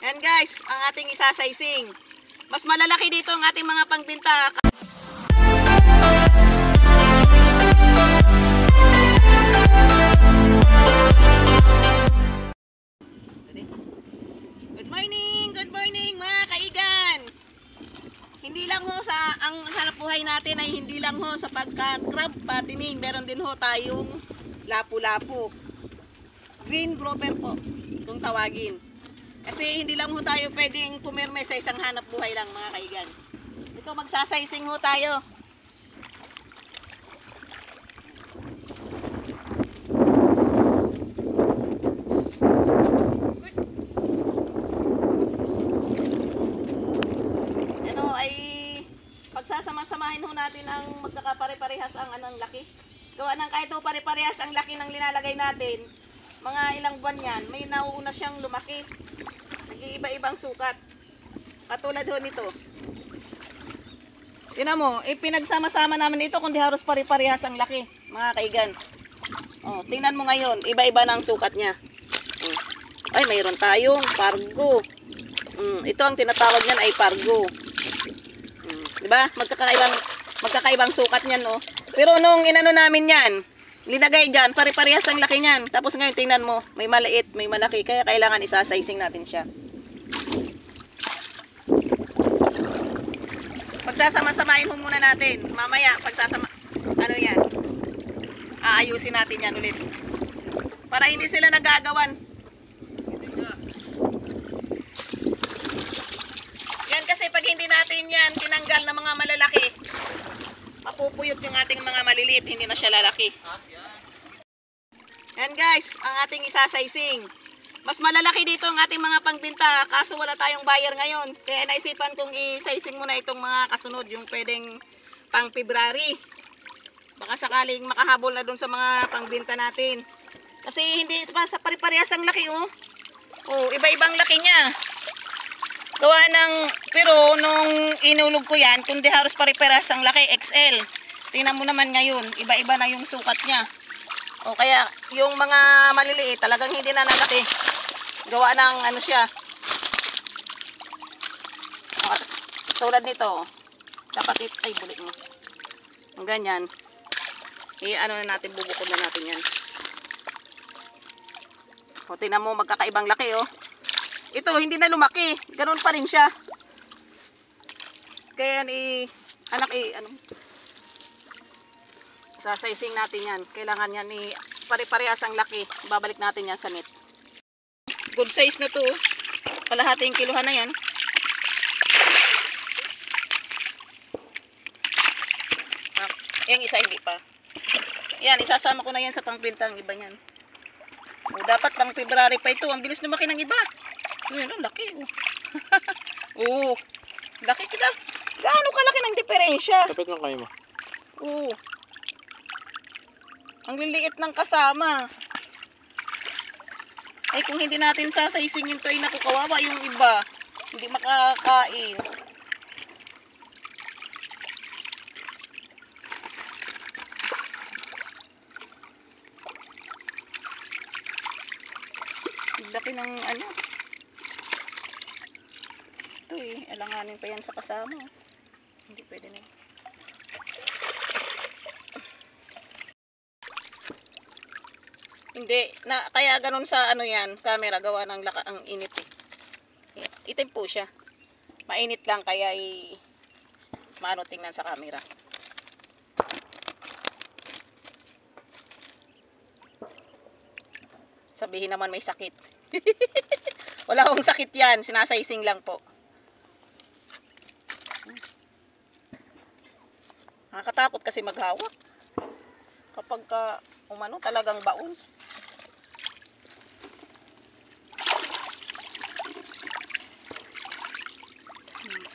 Yan guys, ang ating isasaysing. Mas malalaki dito ang ating mga pangbenta. Good morning mga kaigan. Hindi lang ho sa ang hanap buhay natin ay hindi lang ho sa pagka-crab patining. Meron din ho tayong lapu-lapu. Green grouper po kung tawagin. Kasi hindi lang ho tayo pwedeng pumirme sa isang hanap buhay lang mga kaigan. Ito magsasaysing ho tayo. Ano ay pagsasama-samahin ho natin ang magkakapare-parehas ang anong laki. Gawa ng kahit ho pare-parehas ang laki ng linalagay natin, mga ilang buwan yan, may nauuna siyang lumaki. Nag-iiba-ibang sukat. Katulad ho nito. Tingnan mo, pinagsama-sama namin ito kundi halos pare-parehas ang laki, mga kaigan. Oh, tingnan mo ngayon, iba-iba na ang sukat niya. Ay, mayroon tayong pargo. Ito ang tinatawag niyan ay pargo. 'Di ba? Magkakaibang sukat niyan, no. Pero nung inano namin 'yan, linagay diyan, pare-parehas ang laki niyan. Tapos ngayon tingnan mo, may maliit, may malaki, kaya kailangan isa-sizing natin siya. Pagsasama-samahin mo muna natin. Mamaya ano 'yan? Aayusin natin 'yan ulit. Para hindi sila nagagawan. Yan kasi pag hindi natin yan tinanggal na mga malalaki, mapupuyot yung ating mga maliliit, hindi na siya lalaki. Yan guys, ang ating isasaysing. Mas malalaki dito ang ating mga pangbenta, kaso wala tayong buyer ngayon. Kaya naisipan kong isaysing muna itong mga kasunod, yung pwedeng pang February. Baka sakaling makahabol na dun sa mga pangbenta natin. Kasi hindi sa pare-parehas ang laki, oh. Oh, iba-ibang laki niya. Gawa ng, pero nung inulog ko yan, kundi halos pare-parehas ang laki, XL. Tingnan mo naman ngayon, iba-iba na yung sukat niya. O kaya yung mga maliliit, talagang hindi na nalaki. Gawa ng ano siya. O, tulad nito, dapat ay bulik mo. Ang ganyan. Ano na natin, bubukod na natin yan. O tingnan mo, magkakaibang laki, oh. Ito, hindi na lumaki. Ganun pa rin siya. Kaya sasaysing natin yan. Kailangan yan pare-parehas ang laki. Babalik natin yan sa net. Good size na to. Kalahating kiluhan na yan. Yung isa hindi pa. Yan, isasama ko na yan sa pangbintang iba niyan. O, dapat pang February pa ito. Ang bilis lumaki ng iba. Ayun, ang laki. Oh, laki kita. Gaano kalaki ng diferensya? Kapit lang kayo mo. Oh. Ang liliit ng kasama. Ay, kung hindi natin sasaysingin to, ay nakukawawa yung iba. Hindi makakain. Ang laki ng ano. Ito alanganin pa yan sa kasama. Hindi pwede na. Hindi na kaya ganun sa ano yan, camera gawa ng ang init Itim po siya. Mainit lang kaya maano tingnan sa camera. Sabihin naman may sakit. Wala akong sakit yan, sinasaysing lang po. Nakakatakot kasi maghawak. Kapag umano talagang baon.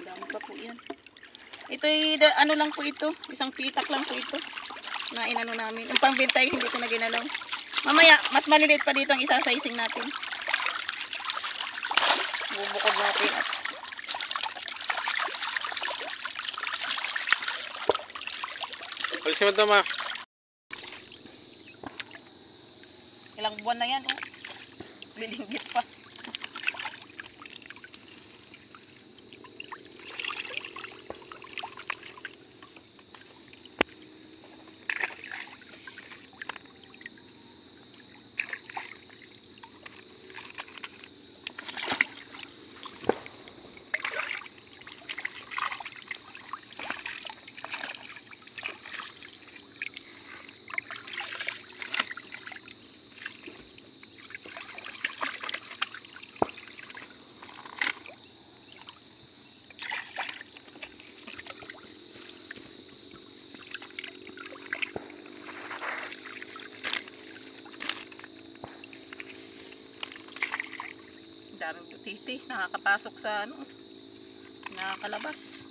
Dami pa po yan. Ito ano lang po ito. Isang pitak lang po ito. Na inano namin. Yung pangbintay hindi ko na ginalaw. Mamaya, mas maliliit pa dito ang isasaysing natin. Bubukod natin at Palisin mo ito, ma. ilang buwan na yan, oh. Bilinggit pa. daming putiti nakakapasok sa ano, nakakalabas.